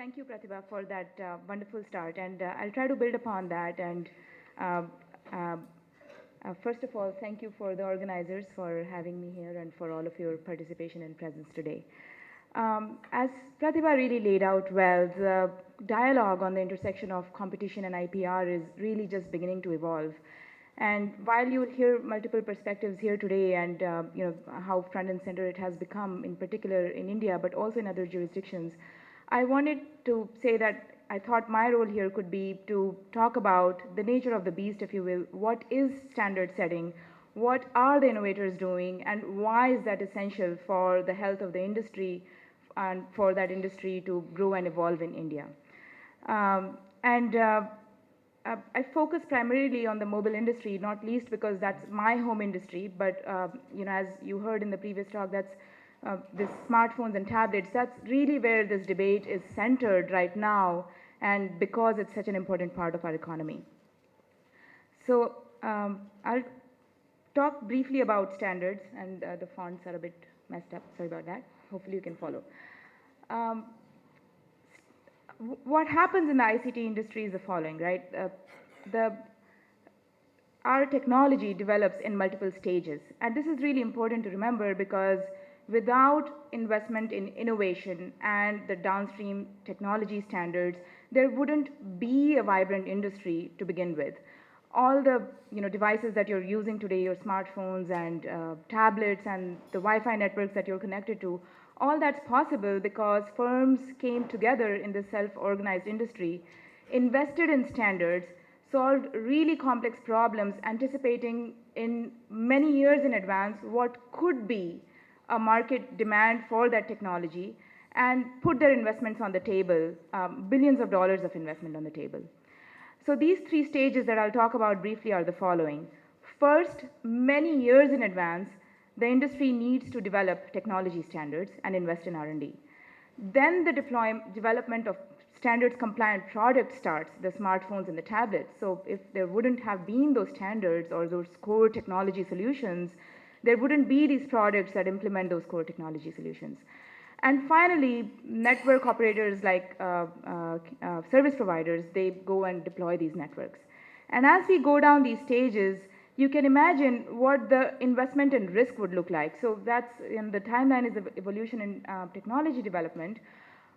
Thank you, Pratibha, for that wonderful start. And I'll try to build upon that. And uh, uh, first of all, thank you for the organizers for having me here and for all of your participation and presence today. As Pratibha really laid out well, the dialogue on the intersection of competition and IPR is really just beginning to evolve. And while you will hear multiple perspectives here today and how front and center it has become, in particular in India, but also in other jurisdictions, I wanted to say that I thought my role here could be to talk about the nature of the beast, if you will. What is standard setting? What are the innovators doing? And why is that essential for the health of the industry and for that industry to grow and evolve in India? And I focus primarily on the mobile industry, not least because that's my home industry, but as you heard in the previous talk, that's this smartphones and tablets, that's really where this debate is centered right now, and because it's such an important part of our economy. So I'll talk briefly about standards, and the fonts are a bit messed up, sorry about that. Hopefully you can follow. What happens in the ICT industry is the following, right? Our technology develops in multiple stages. And this is really important to remember because without investment in innovation and the downstream technology standards, there wouldn't be a vibrant industry to begin with. All the devices that you're using today, your smartphones and tablets and the Wi-Fi networks that you're connected to, all that's possible because firms came together in this self-organized industry, invested in standards, solved really complex problems, anticipating in many years in advance what could be a market demand for that technology, and put their investments on the table, billions of dollars of investment on the table. So these three stages that I'll talk about briefly are the following. First, many years in advance, the industry needs to develop technology standards and invest in R&D. Then the development of standards compliant products starts, the smartphones and the tablets. So if there wouldn't have been those standards or those core technology solutions, there wouldn't be these products that implement those core technology solutions. And finally, network operators like service providers, they go and deploy these networks. And as we go down these stages, you can imagine what the investment and risk would look like. So that's in the timeline is the evolution in technology development.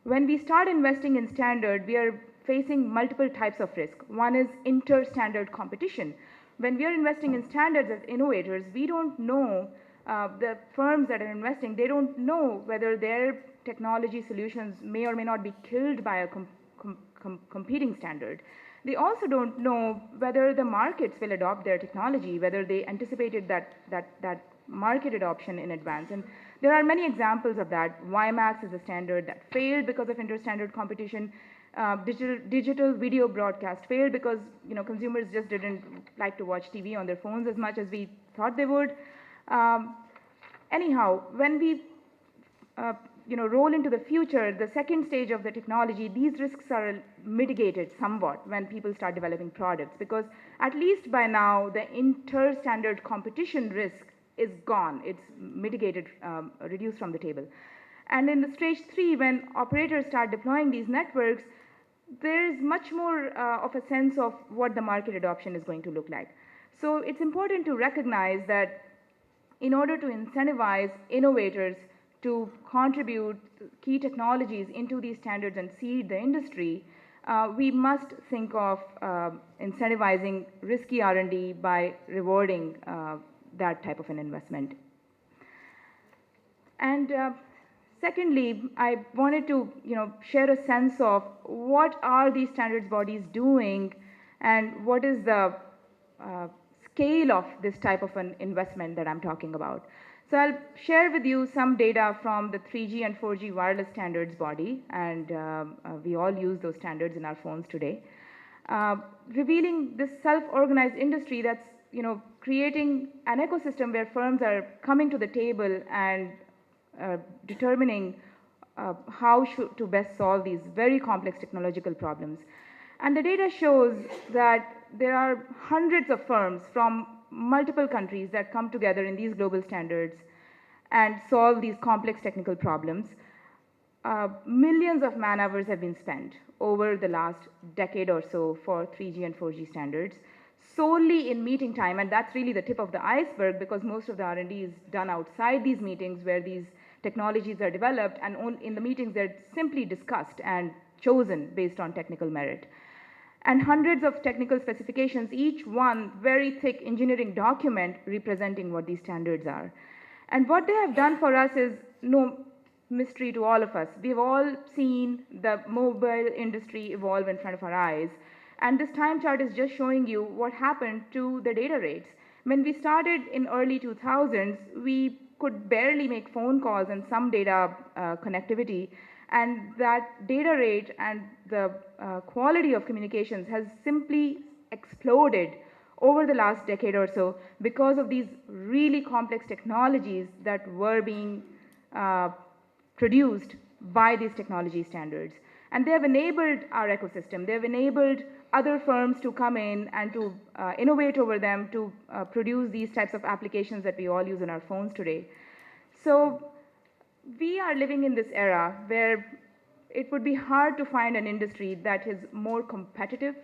When we start investing in standard, we are facing multiple types of risk. One is inter-standard competition. When we are investing in standards as innovators, we don't know, the firms that are investing, they don't know whether their technology solutions may or may not be killed by a competing standard. They also don't know whether the markets will adopt their technology, whether they anticipated that market adoption in advance. And there are many examples of that. WiMAX is a standard that failed because of inter-standard competition. Digital video broadcast failed because consumers just didn't like to watch TV on their phones as much as we thought they would. Anyhow, when we roll into the future, the second stage of the technology, these risks are mitigated somewhat when people start developing products, because at least by now the inter-standard competition risk is gone. It's mitigated, reduced from the table. And in the stage 3, when operators start deploying these networks, there is much more of a sense of what the market adoption is going to look like. So it's important to recognize that in order to incentivize innovators to contribute key technologies into these standards and seed the industry, we must think of incentivizing risky R&D by rewarding that type of an investment. And secondly, I wanted to share a sense of what are these standards bodies doing and what is the scale of this type of an investment that I'm talking about. So I'll share with you some data from the 3G and 4G wireless standards body, and we all use those standards in our phones today, revealing this self-organized industry that's creating an ecosystem where firms are coming to the table and determining how to best solve these very complex technological problems. And the data shows that there are hundreds of firms from multiple countries that come together in these global standards and solve these complex technical problems. Millions of man hours have been spent over the last decade or so for 3G and 4G standards solely in meeting time, and that's really the tip of the iceberg because most of the R&D is done outside these meetings where these technologies are developed, and in the meetings they're simply discussed and chosen based on technical merit. And hundreds of technical specifications, each one very thick engineering document representing what these standards are. And what they have done for us is no mystery to all of us. We've all seen the mobile industry evolve in front of our eyes. And this time chart is just showing you what happened to the data rates. When we started in early 2000s, we could barely make phone calls and some data connectivity. And that data rate and the quality of communications has simply exploded over the last decade or so because of these really complex technologies that were being produced by these technology standards. And they have enabled our ecosystem. They have enabled other firms to come in and to innovate over them to produce these types of applications that we all use in our phones today. So we are living in this era where it would be hard to find an industry that is more competitive,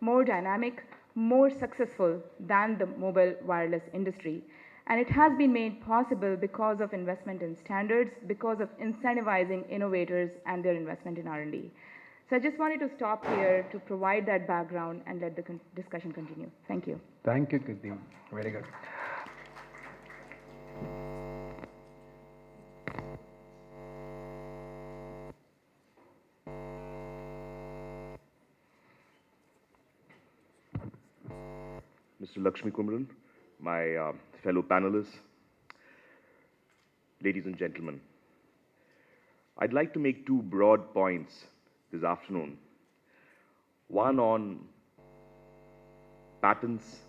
more dynamic, more successful than the mobile wireless industry. And it has been made possible because of investment in standards, because of incentivizing innovators and their investment in R&D. So I just wanted to stop here to provide that background and let the discussion continue. Thank you. Thank you, Kirti. Very good. Mr. Lakshmi Kumaran, my fellow panelists, ladies and gentlemen, I'd like to make two broad points this afternoon. One on patents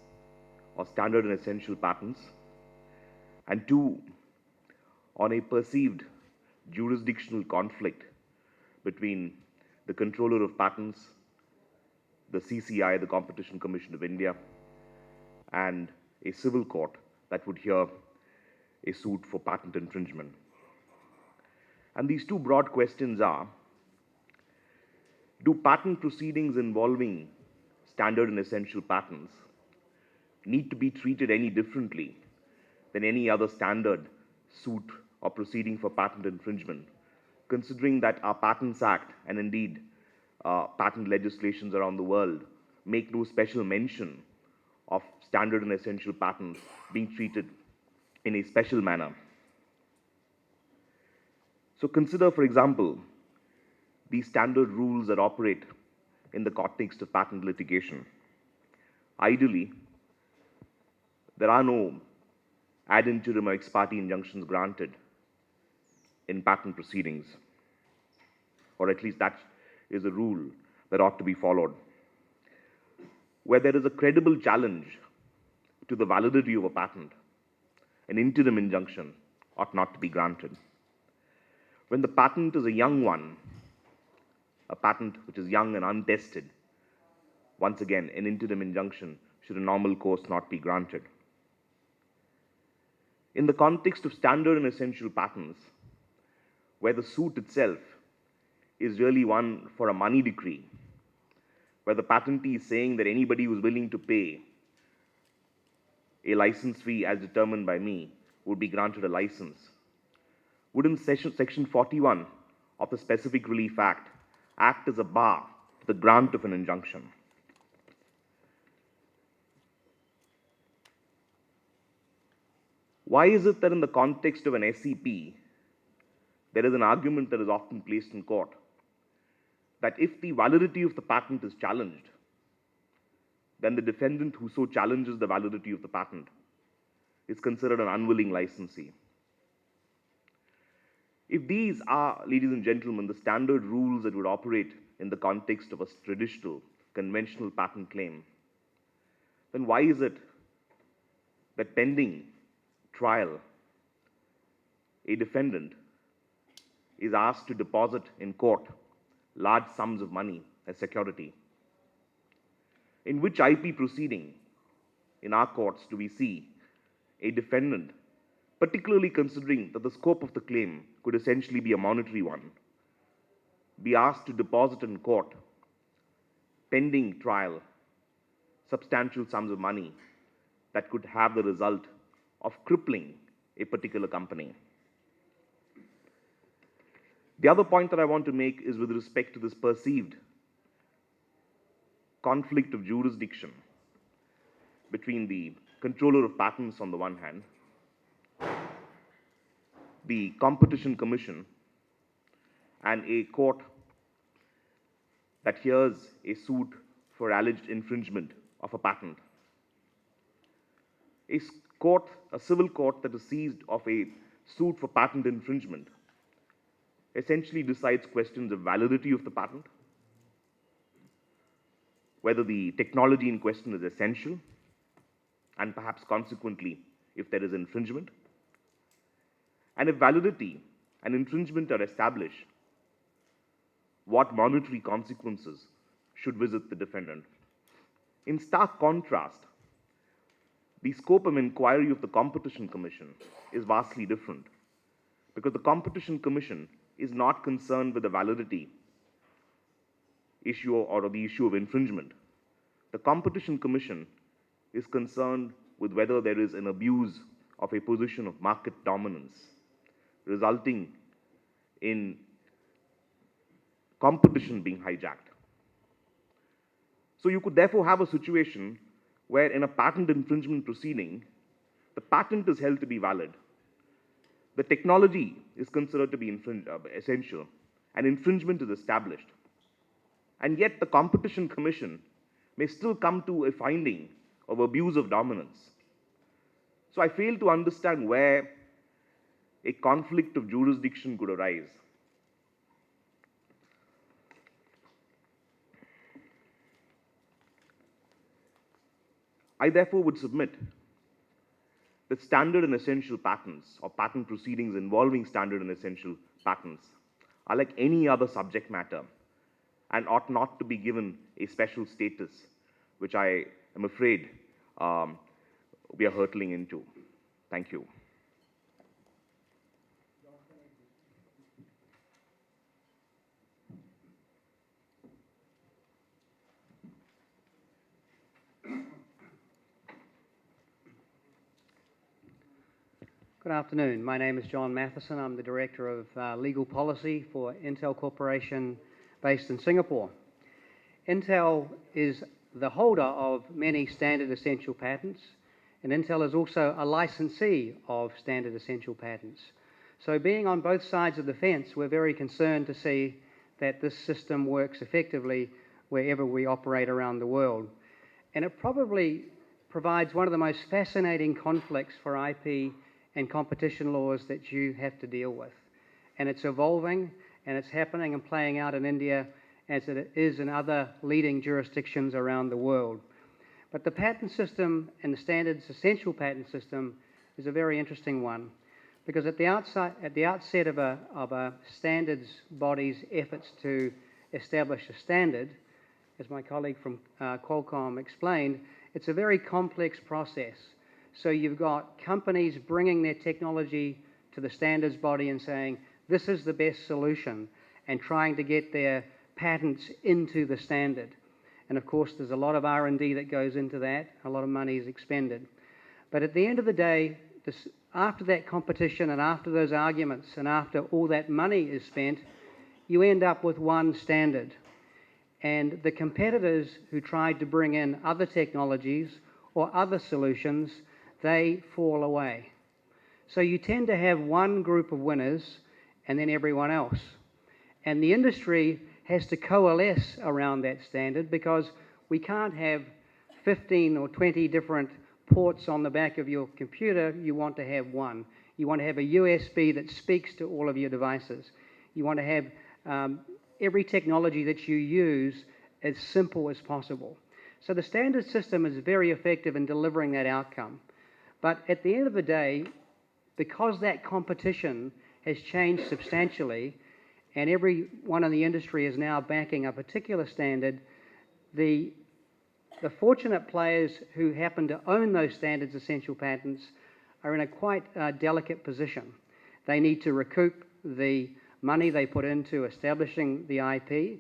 or standard and essential patents, and two on a perceived jurisdictional conflict between the controller of patents, the CCI, the Competition Commission of India, and a civil court that would hear a suit for patent infringement. And these two broad questions are, do patent proceedings involving standard and essential patents need to be treated any differently than any other standard suit or proceeding for patent infringement, considering that our Patents Act and indeed patent legislations around the world make no special mention of standard and essential patents being treated in a special manner. So consider, for example, these standard rules that operate in the context of patent litigation. Ideally, there are no ad interim or ex parte injunctions granted in patent proceedings, or at least that is a rule that ought to be followed. Where there is a credible challenge to the validity of a patent, an interim injunction ought not to be granted. When the patent is a young one, a patent which is young and untested, once again, an interim injunction should in normal course not be granted. In the context of standard and essential patents, where the suit itself is really one for a money decree, where the patentee is saying that anybody who is willing to pay a license fee as determined by me would be granted a license, wouldn't Section 41 of the Specific Relief act as a bar to the grant of an injunction? Why is it that in the context of an SEP, there is an argument that is often placed in court that if the validity of the patent is challenged, then the defendant who so challenges the validity of the patent is considered an unwilling licensee? If these are, ladies and gentlemen, the standard rules that would operate in the context of a traditional, conventional patent claim, then why is it that pending trial, a defendant is asked to deposit in court large sums of money as security? In which IP proceeding in our courts do we see a defendant, particularly considering that the scope of the claim could essentially be a monetary one, be asked to deposit in court, pending trial, substantial sums of money that could have the result of crippling a particular company. The other point that I want to make is with respect to this perceived conflict of jurisdiction between the controller of patents on the one hand, the Competition Commission, and a court that hears a suit for alleged infringement of a patent. A civil court that is seized of a suit for patent infringement essentially decides questions of validity of the patent, whether the technology in question is essential, and perhaps consequently, if there is infringement. And if validity and infringement are established, what monetary consequences should visit the defendant. In stark contrast, the scope of inquiry of the Competition Commission is vastly different, because the Competition Commission is not concerned with the validity issue or the issue of infringement. The Competition Commission is concerned with whether there is an abuse of a position of market dominance, resulting in competition being hijacked. So you could therefore have a situation where in a patent infringement proceeding, the patent is held to be valid, the technology is considered to be essential, and infringement is established. And yet the Competition Commission may still come to a finding of abuse of dominance. So I fail to understand where a conflict of jurisdiction could arise. I therefore would submit that standard and essential patents, or patent proceedings involving standard and essential patents, are like any other subject matter and ought not to be given a special status, which I am afraid we are hurtling into. Thank you. Good afternoon. My name is John Matheson. I'm the Director of Legal Policy for Intel Corporation based in Singapore. Intel is the holder of many standard essential patents, and Intel is also a licensee of standard essential patents. So being on both sides of the fence, we're very concerned to see that this system works effectively wherever we operate around the world. And it probably provides one of the most fascinating conflicts for IP and competition laws that you have to deal with. And it's evolving, and it's happening and playing out in India as it is in other leading jurisdictions around the world. But the patent system and the standards essential patent system is a very interesting one, because at the outset of a standards body's efforts to establish a standard, as my colleague from Qualcomm explained, it's a very complex process. So you've got companies bringing their technology to the standards body and saying, this is the best solution, and trying to get their patents into the standard. And of course, there's a lot of R&D that goes into that. A lot of money is expended. But at the end of the day, after that competition and after those arguments and after all that money is spent, you end up with one standard. And the competitors who tried to bring in other technologies or other solutions, they fall away. So you tend to have one group of winners and then everyone else. And the industry has to coalesce around that standard, because we can't have 15 or 20 different ports on the back of your computer. You want to have one. You want to have a USB that speaks to all of your devices. You want to have every technology that you use as simple as possible. So the standard system is very effective in delivering that outcome. But at the end of the day, because that competition has changed substantially and everyone in the industry is now backing a particular standard, the fortunate players who happen to own those standards essential patents are in a quite delicate position. They need to recoup the money they put into establishing the IP,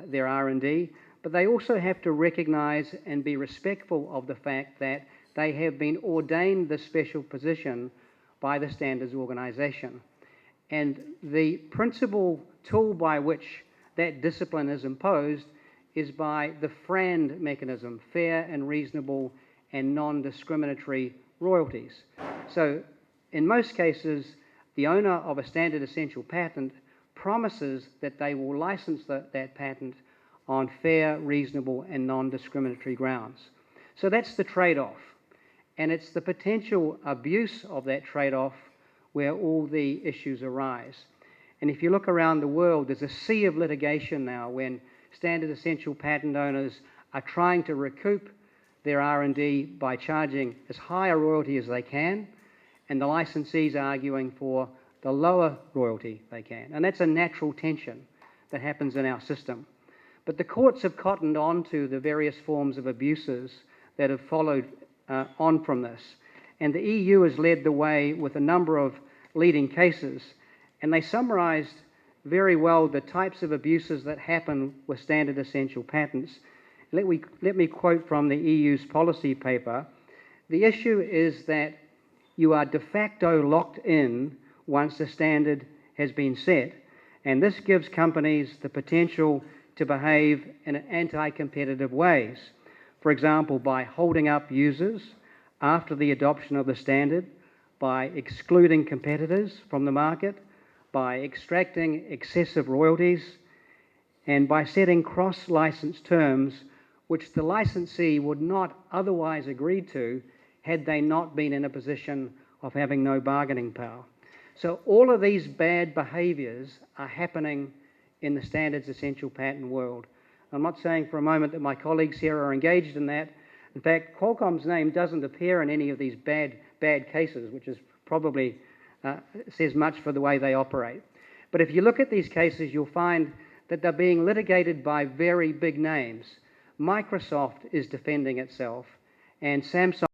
their R&D, but they also have to recognize and be respectful of the fact that they have been ordained this special position by the standards organization. And the principal tool by which that discipline is imposed is by the FRAND mechanism, fair and reasonable and non-discriminatory royalties. So in most cases, the owner of a standard essential patent promises that they will license that patent on fair, reasonable and non-discriminatory grounds. So that's the trade-off. And it's the potential abuse of that trade-off where all the issues arise. And if you look around the world, there's a sea of litigation now when standard essential patent owners are trying to recoup their R&D by charging as high a royalty as they can, and the licensees are arguing for the lower royalty they can. And that's a natural tension that happens in our system. But the courts have cottoned on to the various forms of abuses that have followed on from this. And the EU has led the way with a number of leading cases, and they summarized very well the types of abuses that happen with standard essential patents. Let me quote from the EU's policy paper. The issue is that you are de facto locked in once the standard has been set, and this gives companies the potential to behave in anti-competitive ways. For example, by holding up users after the adoption of the standard, by excluding competitors from the market, by extracting excessive royalties, and by setting cross-license terms which the licensee would not otherwise agree to had they not been in a position of having no bargaining power. So all of these bad behaviors are happening in the standards essential patent world. I'm not saying for a moment that my colleagues here are engaged in that. In fact, Qualcomm's name doesn't appear in any of these bad cases, which is probably says much for the way they operate. But if you look at these cases, you'll find that they're being litigated by very big names. Microsoft is defending itself, and Samsung